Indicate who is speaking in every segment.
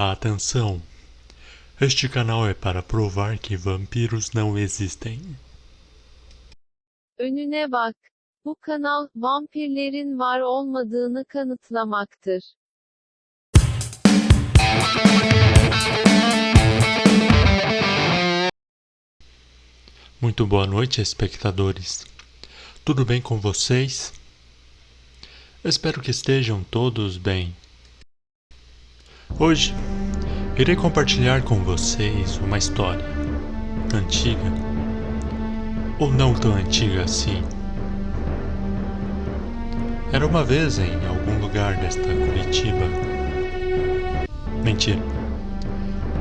Speaker 1: Atenção! Este canal é para provar que vampiros não existem.
Speaker 2: Önüne bak. Bu kanal, vampirlerin var olmadığını kanıtlamaktır.
Speaker 1: Muito boa noite, espectadores. Tudo bem com vocês? Espero que estejam todos bem. Hoje, irei compartilhar com vocês uma história antiga, ou não tão antiga assim. Era uma vez em algum lugar desta Curitiba. Mentira.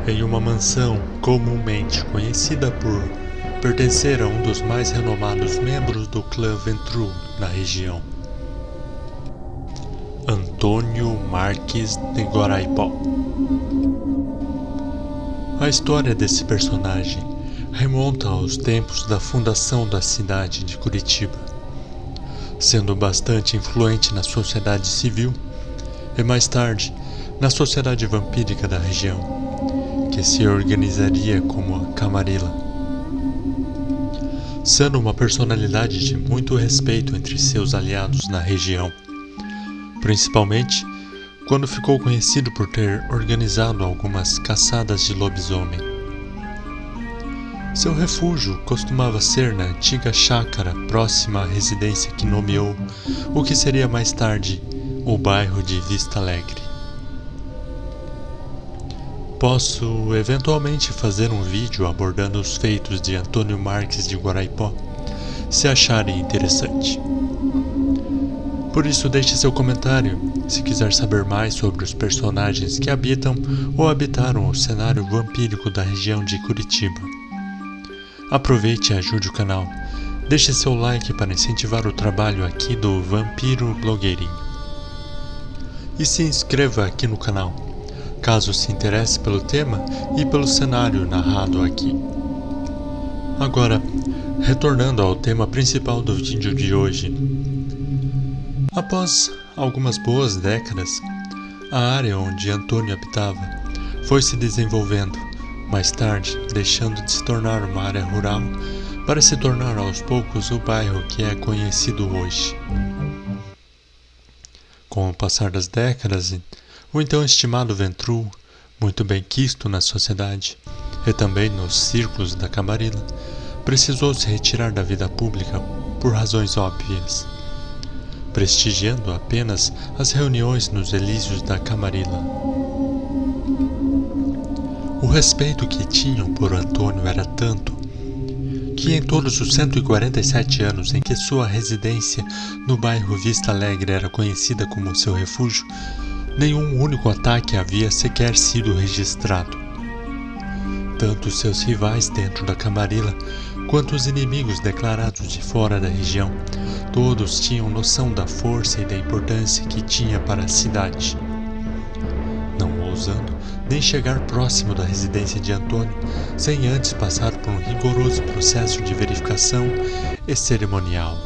Speaker 1: Em uma mansão comumente conhecida por pertencer a um dos mais renomados membros do clã Ventru na região. Antônio Marques de Guaraipó. A história desse personagem remonta aos tempos da fundação da cidade de Curitiba, sendo bastante influente na sociedade civil e mais tarde na sociedade vampírica da região, que se organizaria como a Camarilla. Sendo uma personalidade de muito respeito entre seus aliados na região, principalmente quando ficou conhecido por ter organizado algumas caçadas de lobisomem. Seu refúgio costumava ser na antiga chácara próxima à residência que nomeou o que seria mais tarde o bairro de Vista Alegre. Posso eventualmente fazer um vídeo abordando os feitos de Antônio Marques de Guaraipó, se acharem interessante. Por isso, deixe seu comentário se quiser saber mais sobre os personagens que habitam ou habitaram o cenário vampírico da região de Curitiba. Aproveite e ajude o canal. Deixe seu like para incentivar o trabalho aqui do Vampiro Blogueirinho. E se inscreva aqui no canal, caso se interesse pelo tema e pelo cenário narrado aqui. Agora, retornando ao tema principal do vídeo de hoje. Após algumas boas décadas, a área onde Antônio habitava foi se desenvolvendo, mais tarde deixando de se tornar uma área rural para se tornar aos poucos o bairro que é conhecido hoje. Com o passar das décadas, o então estimado Ventru, muito bem quisto na sociedade e também nos círculos da Camarilla, precisou se retirar da vida pública por razões óbvias, prestigiando apenas as reuniões nos Elíseos da Camarilla. O respeito que tinham por Antônio era tanto que em todos os 147 anos em que sua residência no bairro Vista Alegre era conhecida como seu refúgio, nenhum único ataque havia sequer sido registrado. Tanto seus rivais dentro da Camarilla, quanto os inimigos declarados de fora da região, todos tinham noção da força e da importância que tinha para a cidade. Não ousando nem chegar próximo da residência de Antônio, sem antes passar por um rigoroso processo de verificação e cerimonial.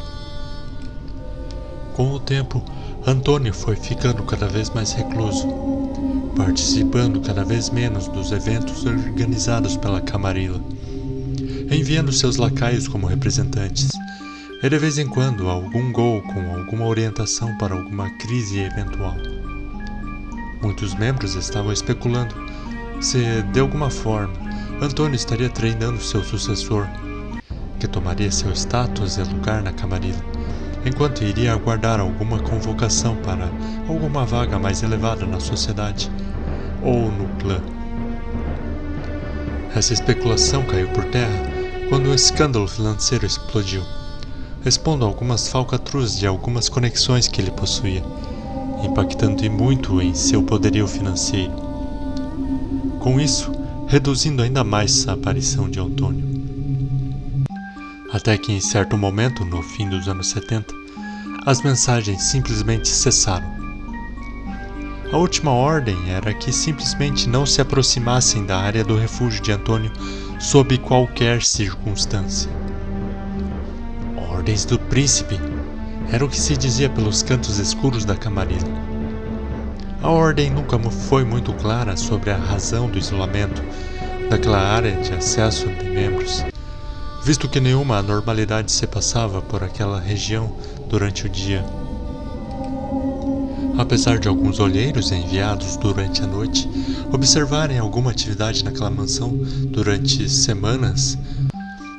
Speaker 1: Com o tempo, Antônio foi ficando cada vez mais recluso, participando cada vez menos dos eventos organizados pela Camarilla, enviando seus lacaios como representantes, e de vez em quando algum gol com alguma orientação para alguma crise eventual. Muitos membros estavam especulando se, de alguma forma, Antônio estaria treinando seu sucessor, que tomaria seu status e lugar na Camarilla, enquanto iria aguardar alguma convocação para alguma vaga mais elevada na sociedade ou no clã. Essa especulação caiu por terra quando o escândalo financeiro explodiu, expondo algumas falcatruas de algumas conexões que ele possuía, impactando muito em seu poderio financeiro. Com isso, reduzindo ainda mais a aparição de Antônio. Até que em certo momento, no fim dos anos 70, as mensagens simplesmente cessaram. A última ordem era que simplesmente não se aproximassem da área do refúgio de Antônio sob qualquer circunstância. Ordens do príncipe, era o que se dizia pelos cantos escuros da Camarilla. A ordem nunca foi muito clara sobre a razão do isolamento daquela área de acesso de membros, visto que nenhuma anormalidade se passava por aquela região durante o dia. Apesar de alguns olheiros enviados durante a noite observarem alguma atividade naquela mansão durante semanas,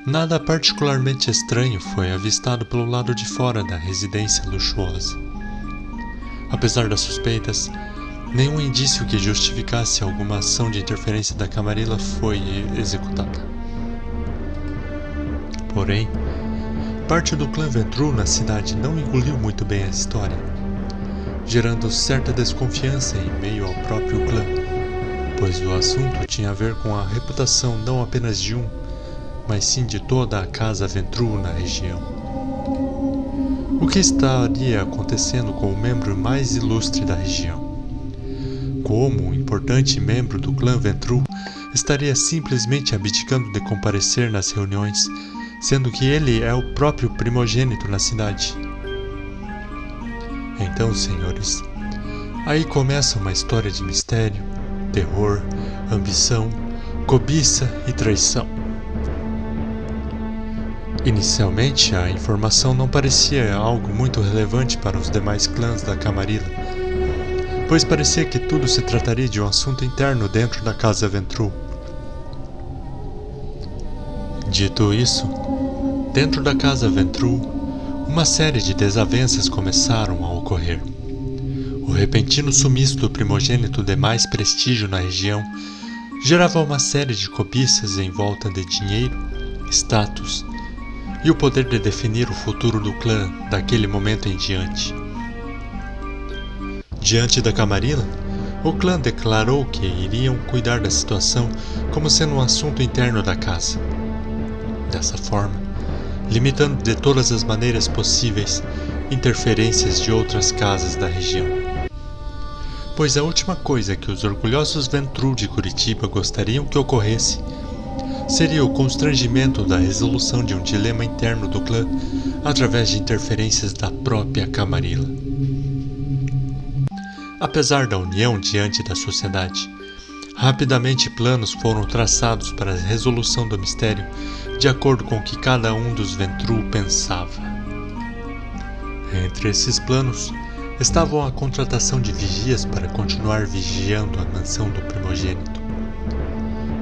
Speaker 1: nada particularmente estranho foi avistado pelo lado de fora da residência luxuosa. Apesar das suspeitas, nenhum indício que justificasse alguma ação de interferência da Camarilla foi executada. Porém, parte do clã Ventrue na cidade não engoliu muito bem a história, gerando certa desconfiança em meio ao próprio clã, pois o assunto tinha a ver com a reputação não apenas de um, mas sim de toda a casa Ventrue na região. O que estaria acontecendo com o membro mais ilustre da região? Como um importante membro do clã Ventrue estaria simplesmente abdicando de comparecer nas reuniões, sendo que ele é o próprio primogênito na cidade? Então, senhores, aí começa uma história de mistério, terror, ambição, cobiça e traição. Inicialmente, a informação não parecia algo muito relevante para os demais clãs da Camarilla, pois parecia que tudo se trataria de um assunto interno dentro da casa Ventrue. Dito isso, dentro da casa Ventrue, uma série de desavenças começaram a ocorrer. O repentino sumiço do primogênito de mais prestígio na região gerava uma série de cobiças em volta de dinheiro, status e o poder de definir o futuro do clã daquele momento em diante. Diante da Camarilla, o clã declarou que iriam cuidar da situação como sendo um assunto interno da casa. Dessa forma, limitando de todas as maneiras possíveis interferências de outras casas da região. Pois a última coisa que os orgulhosos Ventrue de Curitiba gostariam que ocorresse seria o constrangimento da resolução de um dilema interno do clã através de interferências da própria Camarilla. Apesar da união diante da sociedade, rapidamente planos foram traçados para a resolução do mistério de acordo com o que cada um dos Ventrue pensava. Entre esses planos estavam a contratação de vigias para continuar vigiando a mansão do primogênito.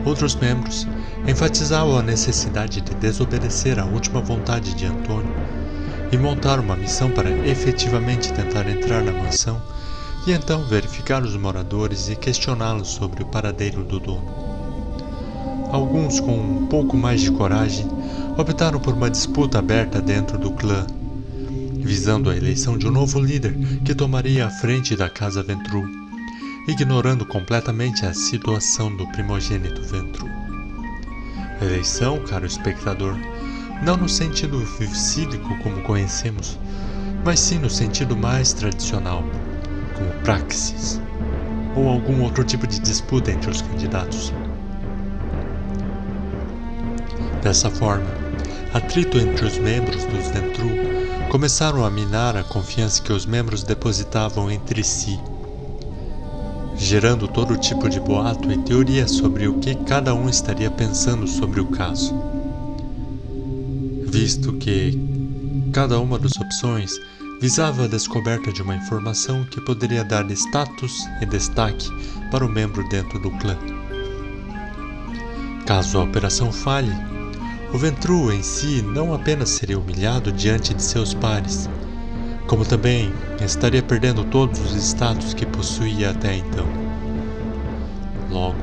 Speaker 1: Outros membros enfatizavam a necessidade de desobedecer à última vontade de Antônio e montar uma missão para efetivamente tentar entrar na mansão e então verificar os moradores e questioná-los sobre o paradeiro do dono. Alguns, com um pouco mais de coragem, optaram por uma disputa aberta dentro do clã, visando a eleição de um novo líder que tomaria a frente da casa Ventrue, ignorando completamente a situação do primogênito Ventrue. Eleição, caro espectador, não no sentido cívico como conhecemos, mas sim no sentido mais tradicional, como praxis, ou algum outro tipo de disputa entre os candidatos. Dessa forma, atrito entre os membros dos Ventrue começaram a minar a confiança que os membros depositavam entre si, gerando todo tipo de boato e teoria sobre o que cada um estaria pensando sobre o caso, visto que cada uma das opções visava a descoberta de uma informação que poderia dar status e destaque para o membro dentro do clã. Caso a operação falhe, o Ventrue em si não apenas seria humilhado diante de seus pares, como também estaria perdendo todos os status que possuía até então. Logo,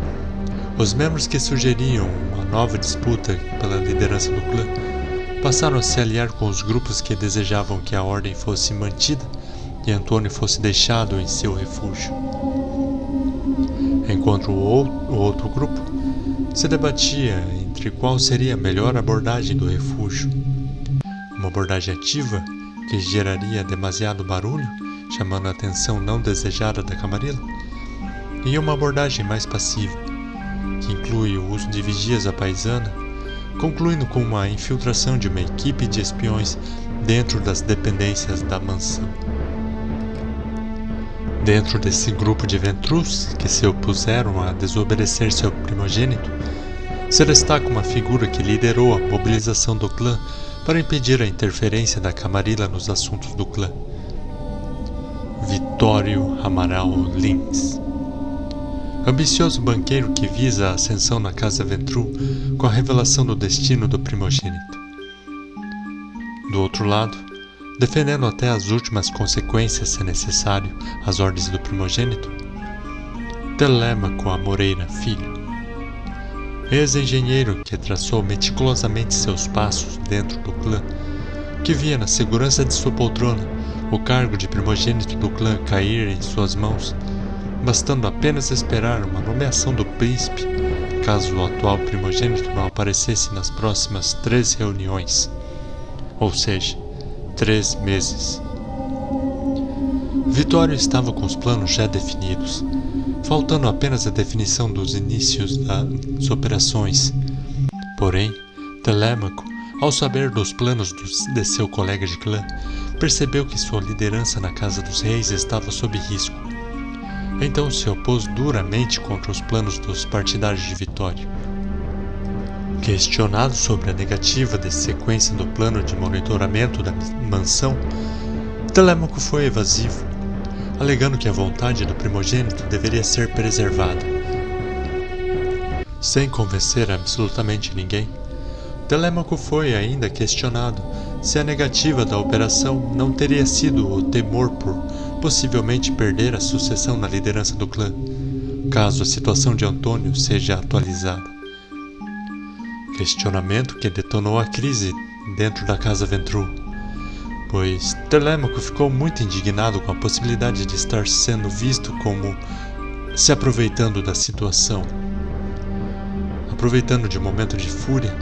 Speaker 1: os membros que sugeriam uma nova disputa pela liderança do clã passaram a se aliar com os grupos que desejavam que a ordem fosse mantida e Antônio fosse deixado em seu refúgio, enquanto o outro grupo se debatia entre qual seria a melhor abordagem do refúgio: uma abordagem ativa que geraria demasiado barulho, chamando a atenção não desejada da Camarilla, e uma abordagem mais passiva, que inclui o uso de vigias à paisana, concluindo com uma infiltração de uma equipe de espiões dentro das dependências da mansão. Dentro desse grupo de Ventrus que se opuseram a desobedecer seu primogênito, se destaca uma figura que liderou a mobilização do clã para impedir a interferência da Camarilla nos assuntos do clã. Vitório Amaral Lins. Ambicioso banqueiro que visa a ascensão na Casa Ventru com a revelação do destino do primogênito. Do outro lado, defendendo até as últimas consequências se necessário as ordens do primogênito, Telêmaco Amoreira Filho, ex-engenheiro que traçou meticulosamente seus passos dentro do clã, que via na segurança de sua poltrona o cargo de primogênito do clã cair em suas mãos, bastando apenas esperar uma nomeação do príncipe, caso o atual primogênito não aparecesse nas próximas 3 reuniões, ou seja, 3 meses. Vitório estava com os planos já definidos, faltando apenas a definição dos inícios das operações. Porém, Telêmaco, ao saber dos planos de seu colega de clã, percebeu que sua liderança na Casa dos Reis estava sob risco. Então se opôs duramente contra os planos dos partidários de Vitório. Questionado sobre a negativa de sequência do plano de monitoramento da mansão, Telêmaco foi evasivo, alegando que a vontade do primogênito deveria ser preservada. Sem convencer absolutamente ninguém, Telêmaco foi ainda questionado se a negativa da operação não teria sido o temor por possivelmente perder a sucessão na liderança do clã, caso a situação de Antônio seja atualizada. Questionamento que detonou a crise dentro da Casa Ventru, pois Telêmaco ficou muito indignado com a possibilidade de estar sendo visto como se aproveitando da situação. Aproveitando de um momento de fúria,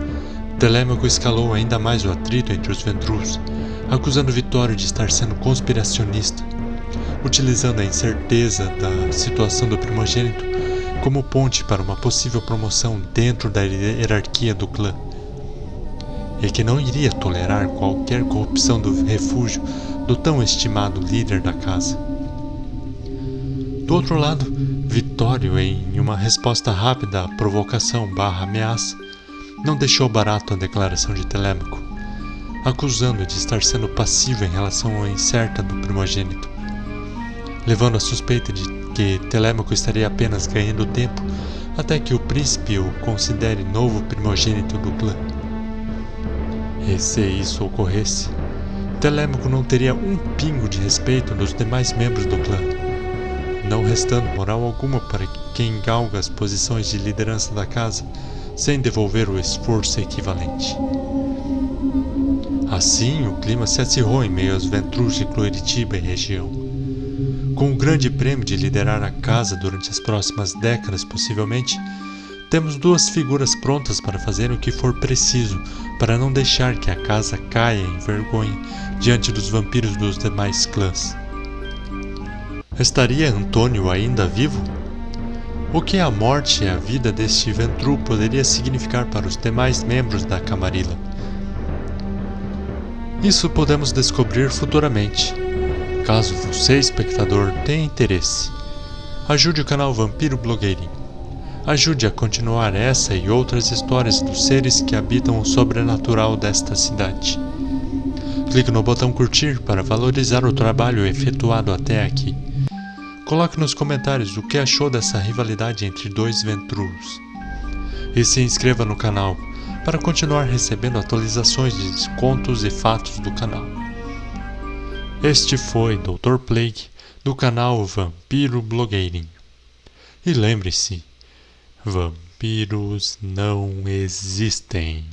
Speaker 1: Telêmaco escalou ainda mais o atrito entre os Ventrus, acusando Vitório de estar sendo conspiracionista, utilizando a incerteza da situação do primogênito como ponte para uma possível promoção dentro da hierarquia do clã, e que não iria tolerar qualquer corrupção do refúgio do tão estimado líder da casa. Do outro lado, Vitório, em uma resposta rápida à provocação/ameaça, não deixou barato a declaração de Telêmaco, acusando de estar sendo passivo em relação à incerta do primogênito, levando a suspeita de que Telêmaco estaria apenas ganhando tempo até que o príncipe o considere novo primogênito do clã. E se isso ocorresse, Telêmaco não teria um pingo de respeito dos demais membros do clã, não restando moral alguma para quem galga as posições de liderança da casa sem devolver o esforço equivalente. Assim, o clima se acirrou em meio aos Ventrus de Cloeritiba e região. Com o grande prêmio de liderar a casa durante as próximas décadas, possivelmente, temos 2 figuras prontas para fazer o que for preciso para não deixar que a casa caia em vergonha diante dos vampiros dos demais clãs. Estaria Antônio ainda vivo? O que a morte e a vida deste Ventru poderia significar para os demais membros da Camarilla? Isso podemos descobrir futuramente. Caso você, espectador, tenha interesse, ajude o canal Vampiro Blogueirinho. Ajude a continuar essa e outras histórias dos seres que habitam o sobrenatural desta cidade. Clique no botão curtir para valorizar o trabalho efetuado até aqui. Coloque nos comentários o que achou dessa rivalidade entre 2 Ventrus. E se inscreva no canal para continuar recebendo atualizações de contos e fatos do canal. Este foi Dr. Plague do canal Vampiro Blogueirinho. E lembre-se, vampiros não existem.